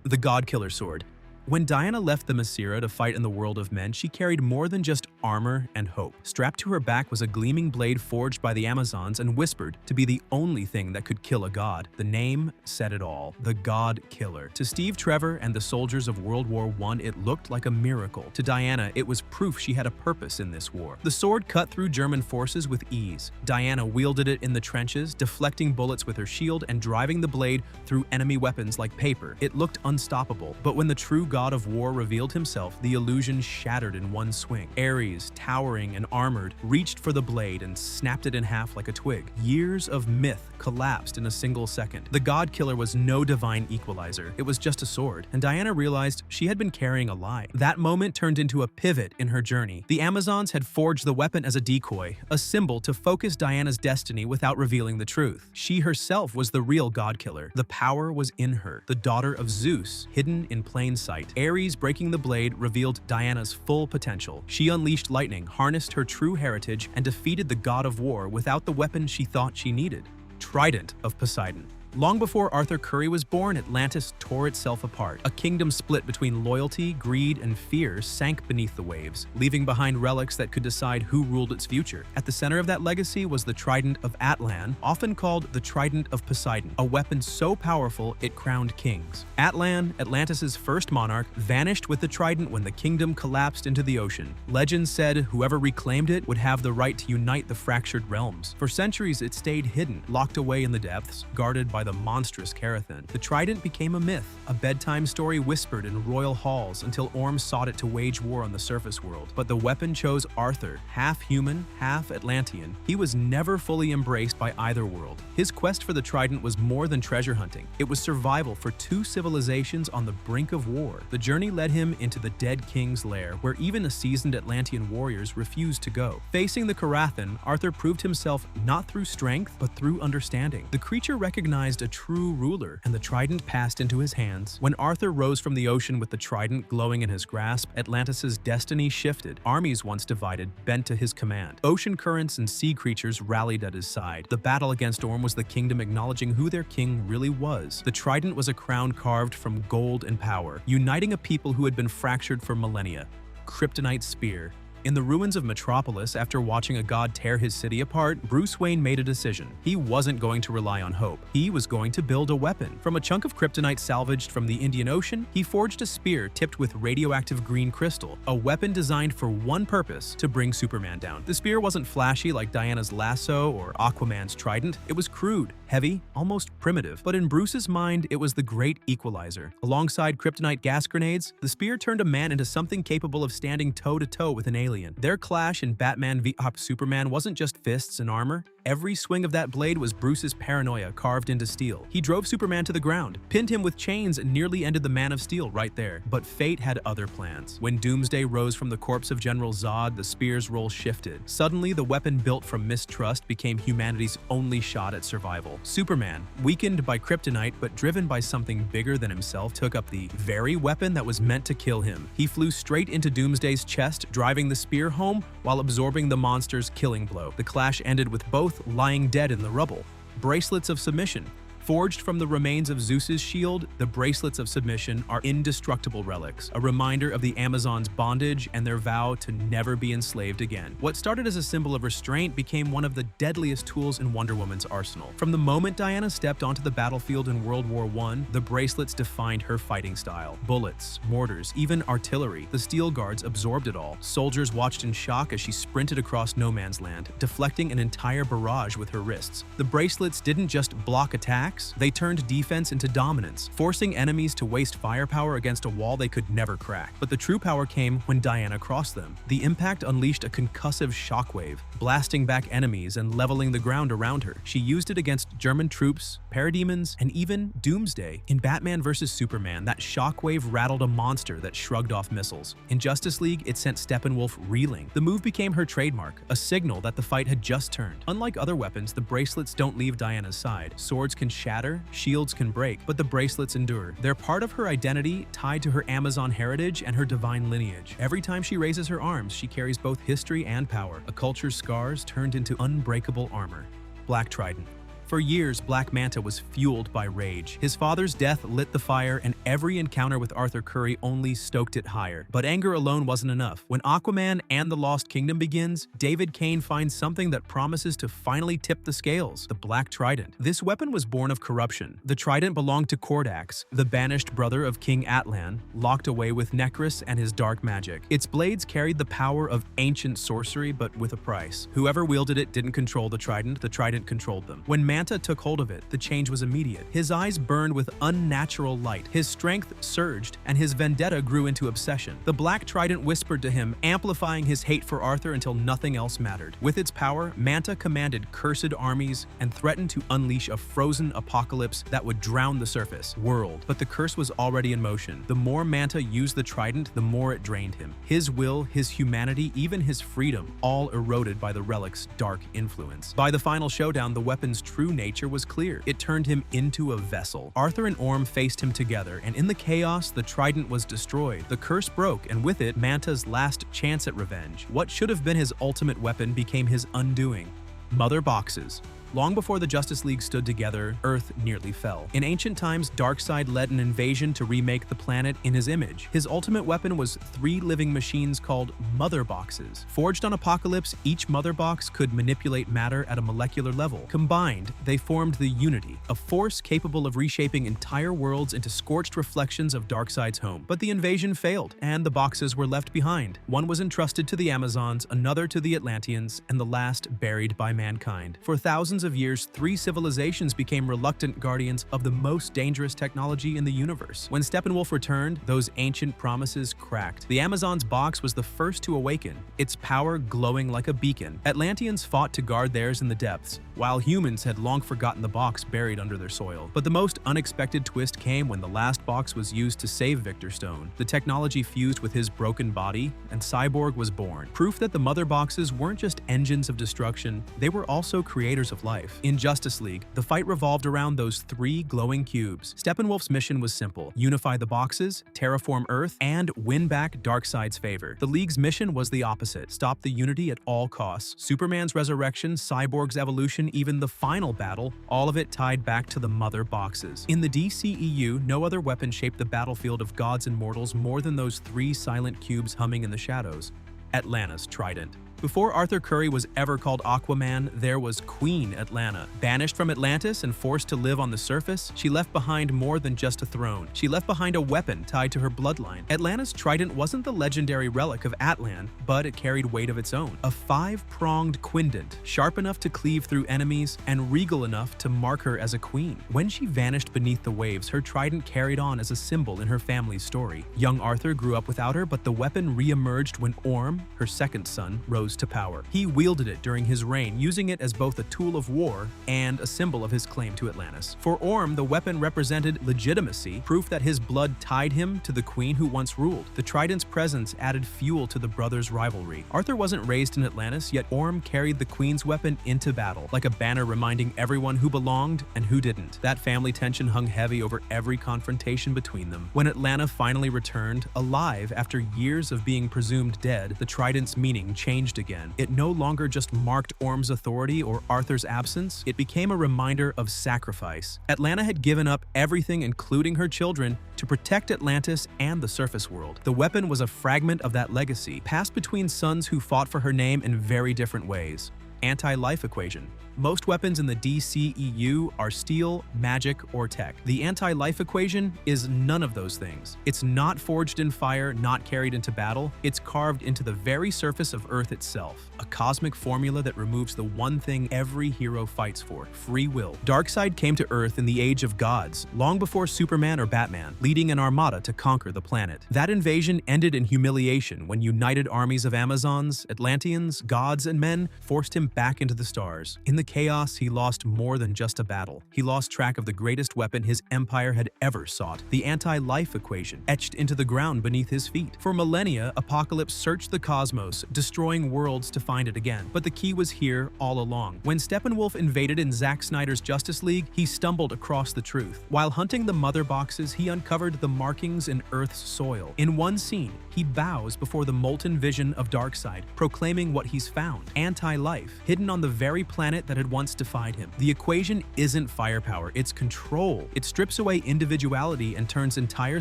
The Godkiller Sword. When Diana left the Masira to fight in the world of men, she carried more than just armor and hope. Strapped to her back was a gleaming blade forged by the Amazons and whispered to be the only thing that could kill a god. The name said it all, the Godkiller. To Steve Trevor and the soldiers of World War I, it looked like a miracle. To Diana, it was proof she had a purpose in this war. The sword cut through German forces with ease. Diana wielded it in the trenches, deflecting bullets with her shield and driving the blade through enemy weapons like paper. It looked unstoppable, but when the true God of war revealed himself, the illusion shattered in one swing. Ares, towering and armored, reached for the blade and snapped it in half like a twig. Years of myth collapsed in a single second. The Godkiller was no divine equalizer. It was just a sword, and Diana realized she had been carrying a lie. That moment turned into a pivot in her journey. The Amazons had forged the weapon as a decoy, a symbol to focus Diana's destiny without revealing the truth. She herself was the real Godkiller. The power was in her, the daughter of Zeus, hidden in plain sight. Ares breaking the blade revealed Diana's full potential. She unleashed lightning, harnessed her true heritage, and defeated the god of war without the weapon she thought she needed. Trident of Poseidon. Long before Arthur Curry was born, Atlantis tore itself apart. A kingdom split between loyalty, greed, and fear sank beneath the waves, leaving behind relics that could decide who ruled its future. At the center of that legacy was the Trident of Atlanna, often called the Trident of Poseidon, a weapon so powerful it crowned kings. Atlanna, Atlantis' first monarch, vanished with the trident when the kingdom collapsed into the ocean. Legends said whoever reclaimed it would have the right to unite the fractured realms. For centuries, it stayed hidden, locked away in the depths, guarded by the monstrous Carathan. The trident became a myth, a bedtime story whispered in royal halls until Orm sought it to wage war on the surface world. But the weapon chose Arthur, half human, half Atlantean. He was never fully embraced by either world. His quest for the trident was more than treasure hunting. It was survival for two civilizations on the brink of war. The journey led him into the Dead King's lair, where even a seasoned Atlantean warriors refused to go. Facing the Carathan, Arthur proved himself not through strength, but through understanding. The creature recognized a true ruler, and the trident passed into his hands. When Arthur rose from the ocean with the trident glowing in his grasp, Atlantis' destiny shifted. Armies once divided bent to his command. Ocean currents and sea creatures rallied at his side. The battle against Orm was the kingdom acknowledging who their king really was. The trident was a crown carved from gold and power, uniting a people who had been fractured for millennia. Kryptonite Spear. In the ruins of Metropolis, after watching a god tear his city apart, Bruce Wayne made a decision. He wasn't going to rely on hope. He was going to build a weapon. From a chunk of kryptonite salvaged from the Indian Ocean, he forged a spear tipped with radioactive green crystal, a weapon designed for one purpose: to bring Superman down. The spear wasn't flashy like Diana's lasso or Aquaman's trident. It was crude, heavy, almost primitive. But in Bruce's mind, it was the great equalizer. Alongside kryptonite gas grenades, the spear turned a man into something capable of standing toe-to-toe with an alien. Their clash in Batman v Superman wasn't just fists and armor. Every swing of that blade was Bruce's paranoia carved into steel. He drove Superman to the ground, pinned him with chains, and nearly ended the Man of Steel right there. But fate had other plans. When Doomsday rose from the corpse of General Zod, the spear's role shifted. Suddenly, the weapon built from mistrust became humanity's only shot at survival. Superman, weakened by kryptonite but driven by something bigger than himself, took up the very weapon that was meant to kill him. He flew straight into Doomsday's chest, driving the spear home while absorbing the monster's killing blow. The clash ended with both lying dead in the rubble. Bracelets of Submission. Forged from the remains of Zeus's shield, the Bracelets of Submission are indestructible relics, a reminder of the Amazons' bondage and their vow to never be enslaved again. What started as a symbol of restraint became one of the deadliest tools in Wonder Woman's arsenal. From the moment Diana stepped onto the battlefield in World War I, the bracelets defined her fighting style. Bullets, mortars, even artillery. The Steel Guards absorbed it all. Soldiers watched in shock as she sprinted across no man's land, deflecting an entire barrage with her wrists. The bracelets didn't just block attacks, they turned defense into dominance, forcing enemies to waste firepower against a wall they could never crack. But the true power came when Diana crossed them. The impact unleashed a concussive shockwave, blasting back enemies and leveling the ground around her. She used it against German troops, parademons, and even Doomsday. In Batman vs Superman, that shockwave rattled a monster that shrugged off missiles. In Justice League, it sent Steppenwolf reeling. The move became her trademark, a signal that the fight had just turned. Unlike other weapons, the bracelets don't leave Diana's side. Swords can shatter, shields can break, but the bracelets endure. They're part of her identity, tied to her Amazon heritage and her divine lineage. Every time she raises her arms, she carries both history and power, a culture's scars turned into unbreakable armor. Black Trident. For years, Black Manta was fueled by rage. His father's death lit the fire, and every encounter with Arthur Curry only stoked it higher. But anger alone wasn't enough. When Aquaman and the Lost Kingdom begins, David Kane finds something that promises to finally tip the scales: the Black Trident. This weapon was born of corruption. The Trident belonged to Kordax, the banished brother of King Atlan, locked away with Necrus and his dark magic. Its blades carried the power of ancient sorcery, but with a price. Whoever wielded it didn't control the Trident controlled them. When Manta took hold of it, the change was immediate. His eyes burned with unnatural light, his strength surged, and his vendetta grew into obsession. The Black Trident whispered to him, amplifying his hate for Arthur until nothing else mattered. With its power, Manta commanded cursed armies and threatened to unleash a frozen apocalypse that would drown the surface world. But the curse was already in motion. The more Manta used the Trident, the more it drained him. His will, his humanity, even his freedom, all eroded by the relic's dark influence. By the final showdown, the weapon's true nature was clear. It turned him into a vessel. Arthur and Orm faced him together, and in the chaos, the Trident was destroyed. The curse broke, and with it, Manta's last chance at revenge. What should have been his ultimate weapon became his undoing. Mother Boxes. Long before the Justice League stood together, Earth nearly fell. In ancient times, Darkseid led an invasion to remake the planet in his image. His ultimate weapon was 3 living machines called Mother Boxes. Forged on Apokolips, each Mother Box could manipulate matter at a molecular level. Combined, they formed the Unity, a force capable of reshaping entire worlds into scorched reflections of Darkseid's home. But the invasion failed, and the boxes were left behind. One was entrusted to the Amazons, another to the Atlanteans, and the last buried by mankind. For thousands of years, 3 civilizations became reluctant guardians of the most dangerous technology in the universe. When Steppenwolf returned, those ancient promises cracked. The Amazon's box was the first to awaken, its power glowing like a beacon. Atlanteans fought to guard theirs in the depths, while humans had long forgotten the box buried under their soil. But the most unexpected twist came when the last box was used to save Victor Stone. The technology fused with his broken body, and Cyborg was born. Proof that the Mother Boxes weren't just engines of destruction, they were also creators of life. In Justice League, the fight revolved around those 3 glowing cubes. Steppenwolf's mission was simple: unify the boxes, terraform Earth, and win back Darkseid's favor. The League's mission was the opposite: stop the Unity at all costs. Superman's resurrection, Cyborg's evolution, even the final battle, all of it tied back to the Mother Boxes. In the DCEU, no other weapon shaped the battlefield of gods and mortals more than those 3 silent cubes humming in the shadows: Atlanna's Trident. Before Arthur Curry was ever called Aquaman, there was Queen Atlanna. Banished from Atlantis and forced to live on the surface, she left behind more than just a throne. She left behind a weapon tied to her bloodline. Atlanna's Trident wasn't the legendary relic of Atlan, but it carried weight of its own. A 5-pronged quindent, sharp enough to cleave through enemies and regal enough to mark her as a queen. When she vanished beneath the waves, her trident carried on as a symbol in her family's story. Young Arthur grew up without her, but the weapon re-emerged when Orm, her second son, rose to power. He wielded it during his reign, using it as both a tool of war and a symbol of his claim to Atlantis. For Orm, the weapon represented legitimacy, proof that his blood tied him to the queen who once ruled. The trident's presence added fuel to the brothers' rivalry. Arthur wasn't raised in Atlantis, yet Orm carried the queen's weapon into battle, like a banner reminding everyone who belonged and who didn't. That family tension hung heavy over every confrontation between them. When Atlanna finally returned, alive after years of being presumed dead, the trident's meaning changed again. It no longer just marked Orm's authority or Arthur's absence, it became a reminder of sacrifice. Atlanna had given up everything, including her children, to protect Atlantis and the surface world. The weapon was a fragment of that legacy, passed between sons who fought for her name in very different ways. Anti-life equation. Most weapons in the DCEU are steel, magic, or tech. The anti-life equation is none of those things. It's not forged in fire, not carried into battle. It's carved into the very surface of Earth itself. A cosmic formula that removes the one thing every hero fights for: free will. Darkseid came to Earth in the Age of Gods, long before Superman or Batman, leading an armada to conquer the planet. That invasion ended in humiliation when united armies of Amazons, Atlanteans, gods, and men forced him back into the stars. In the chaos, he lost more than just a battle. He lost track of the greatest weapon his empire had ever sought: the anti-life equation, etched into the ground beneath his feet. For millennia, Apocalypse searched the cosmos, destroying worlds to find it again. But the key was here all along. When Steppenwolf invaded in Zack Snyder's Justice League, he stumbled across the truth. While hunting the Mother Boxes, he uncovered the markings in Earth's soil. In one scene, he bows before the molten vision of Darkseid, proclaiming what he's found: anti-life. hidden on the very planet that had once defied him. The equation isn't firepower, it's control. It strips away individuality and turns entire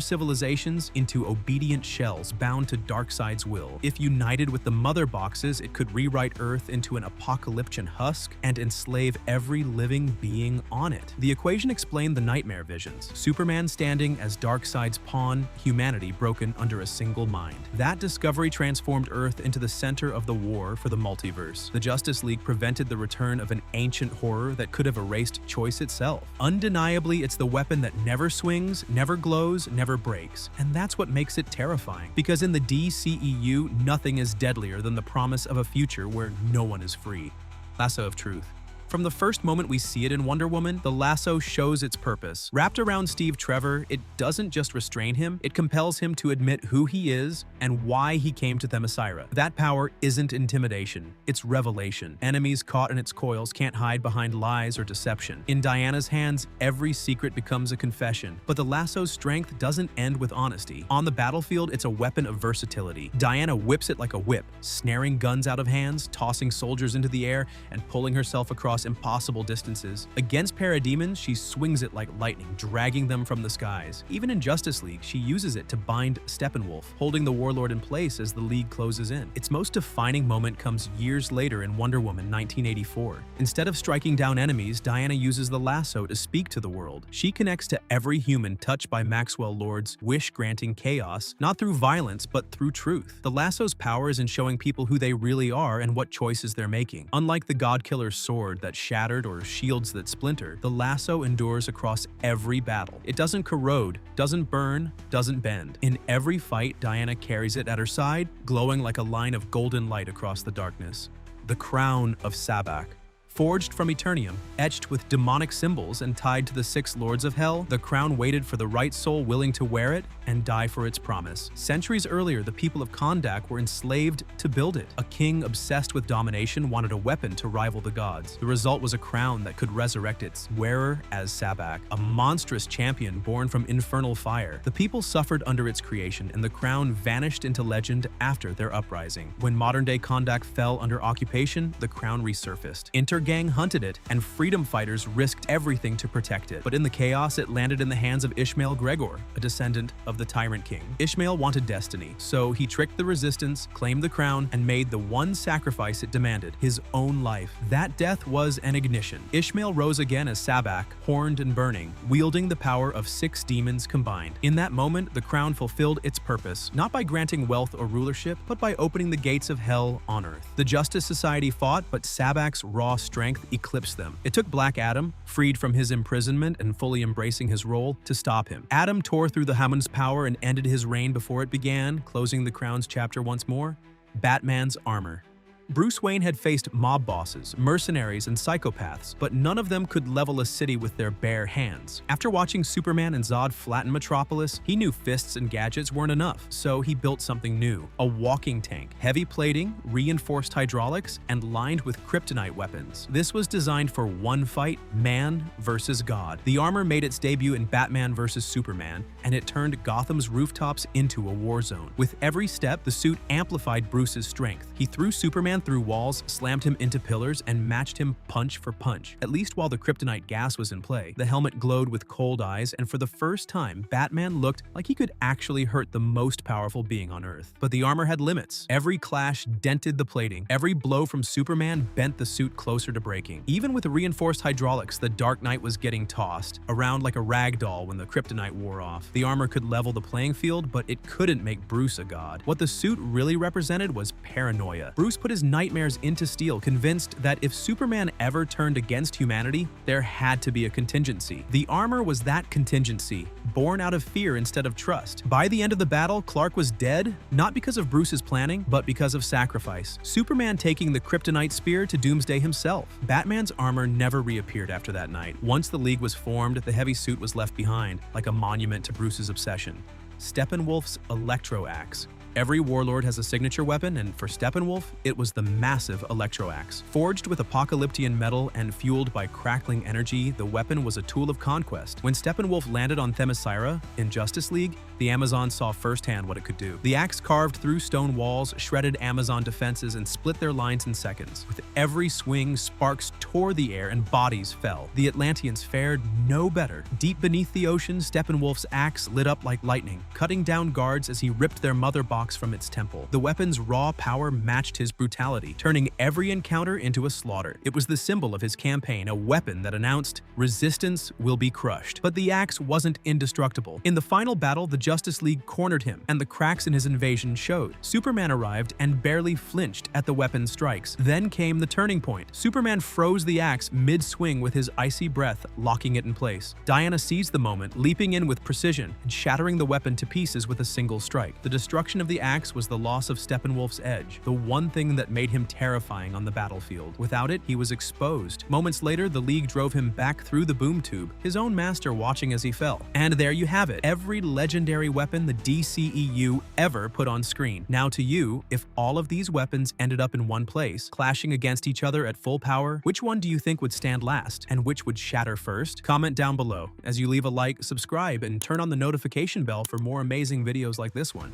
civilizations into obedient shells bound to Darkseid's will. If united with the Mother Boxes, it could rewrite Earth into an apocalyptic husk and enslave every living being on it. The equation explained the nightmare visions. Superman standing as Darkseid's pawn, humanity broken under a single mind. That discovery transformed Earth into the center of the war for the multiverse. The Justice League prevented the return of an ancient horror that could have erased choice itself. Undeniably, it's the weapon that never swings, never glows, never breaks. And that's what makes it terrifying. Because in the DCEU, nothing is deadlier than the promise of a future where no one is free. Lasso of Truth. From the first moment we see it in Wonder Woman, the lasso shows its purpose. Wrapped around Steve Trevor, it doesn't just restrain him, it compels him to admit who he is and why he came to Themyscira. That power isn't intimidation, it's revelation. Enemies caught in its coils can't hide behind lies or deception. In Diana's hands, every secret becomes a confession. But the lasso's strength doesn't end with honesty. On the battlefield, it's a weapon of versatility. Diana whips it like a whip, snaring guns out of hands, tossing soldiers into the air, and pulling herself across impossible distances. Against parademons, she swings it like lightning, dragging them from the skies. Even in Justice League, she uses it to bind Steppenwolf, holding the Warlord in place as the League closes in. Its most defining moment comes years later in Wonder Woman 1984. Instead of striking down enemies, Diana uses the lasso to speak to the world. She connects to every human touched by Maxwell Lord's wish-granting chaos, not through violence, but through truth. The lasso's power is in showing people who they really are and what choices they're making. Unlike the Godkiller Sword that shattered or shields that splinter, the lasso endures across every battle. It doesn't corrode, doesn't burn, doesn't bend. In every fight, Diana carries it at her side, glowing like a line of golden light across the darkness. The crown of Sabach. Forged from Eternium, etched with demonic symbols and tied to the 6 lords of hell, the crown waited for the right soul willing to wear it and die for its promise. Centuries earlier, the people of Kondak were enslaved to build it. A king obsessed with domination wanted a weapon to rival the gods. The result was a crown that could resurrect its wearer as Sabach, a monstrous champion born from infernal fire. The people suffered under its creation, and the crown vanished into legend after their uprising. When modern-day Kondak fell under occupation, the crown resurfaced. Gang hunted it, and freedom fighters risked everything to protect it. But in the chaos, it landed in the hands of Ishmael Gregor, a descendant of the Tyrant King. Ishmael wanted destiny, so he tricked the resistance, claimed the crown, and made the one sacrifice it demanded, his own life. That death was an ignition. Ishmael rose again as Sabach, horned and burning, wielding the power of 6 demons combined. In that moment, the crown fulfilled its purpose, not by granting wealth or rulership, but by opening the gates of hell on Earth. The Justice Society fought, but Sabach's raw strength eclipsed them. It took Black Adam, freed from his imprisonment and fully embracing his role, to stop him. Adam tore through the Hammond's power and ended his reign before it began, closing the crown's chapter once more. Batman's armor. Bruce Wayne had faced mob bosses, mercenaries, and psychopaths, but none of them could level a city with their bare hands. After watching Superman and Zod flatten Metropolis, he knew fists and gadgets weren't enough, so he built something new. A walking tank, heavy plating, reinforced hydraulics, and lined with kryptonite weapons. This was designed for one fight, man versus God. The armor made its debut in Batman vs. Superman, and it turned Gotham's rooftops into a war zone. With every step, the suit amplified Bruce's strength. He threw Superman through walls, slammed him into pillars, and matched him punch for punch. At least while the kryptonite gas was in play, the helmet glowed with cold eyes, and for the first time, Batman looked like he could actually hurt the most powerful being on Earth. But the armor had limits. Every clash dented the plating. Every blow from Superman bent the suit closer to breaking. Even with reinforced hydraulics, the Dark Knight was getting tossed around like a rag doll when the kryptonite wore off. The armor could level the playing field, but it couldn't make Bruce a god. What the suit really represented was paranoia. Bruce put his nightmares into steel, convinced that if Superman ever turned against humanity, there had to be a contingency. The armor was that contingency, born out of fear instead of trust. By the end of the battle, Clark was dead, not because of Bruce's planning, but because of sacrifice. Superman taking the Kryptonite Spear to Doomsday himself. Batman's armor never reappeared after that night. Once the League was formed, the heavy suit was left behind, like a monument to Bruce's obsession. Steppenwolf's Electro-Axe. Every warlord has a signature weapon, and for Steppenwolf, it was the massive Electro-Axe. Forged with apocalyptic metal and fueled by crackling energy, the weapon was a tool of conquest. When Steppenwolf landed on Themyscira in Justice League, the Amazons saw firsthand what it could do. The axe carved through stone walls, shredded Amazon defenses, and split their lines in seconds. With every swing, sparks tore the air and bodies fell. The Atlanteans fared no better. Deep beneath the ocean, Steppenwolf's axe lit up like lightning, cutting down guards as he ripped their mother box from its temple. The weapon's raw power matched his brutality, turning every encounter into a slaughter. It was the symbol of his campaign, a weapon that announced, "Resistance will be crushed." But the axe wasn't indestructible. In the final battle, the Justice League cornered him, and the cracks in his invasion showed. Superman arrived and barely flinched at the weapon's strikes. Then came the turning point. Superman froze the axe mid-swing with his icy breath, locking it in place. Diana seized the moment, leaping in with precision and shattering the weapon to pieces with a single strike. The destruction of the axe was the loss of Steppenwolf's edge, the one thing that made him terrifying on the battlefield. Without it, he was exposed. Moments later, the League drove him back through the boom tube, his own master watching as he fell. And there you have it, every legendary weapon the DCEU ever put on screen. Now to you, if all of these weapons ended up in one place, clashing against each other at full power, which one do you think would stand last, and which would shatter first? Comment down below. As you leave a like, subscribe, and turn on the notification bell for more amazing videos like this one.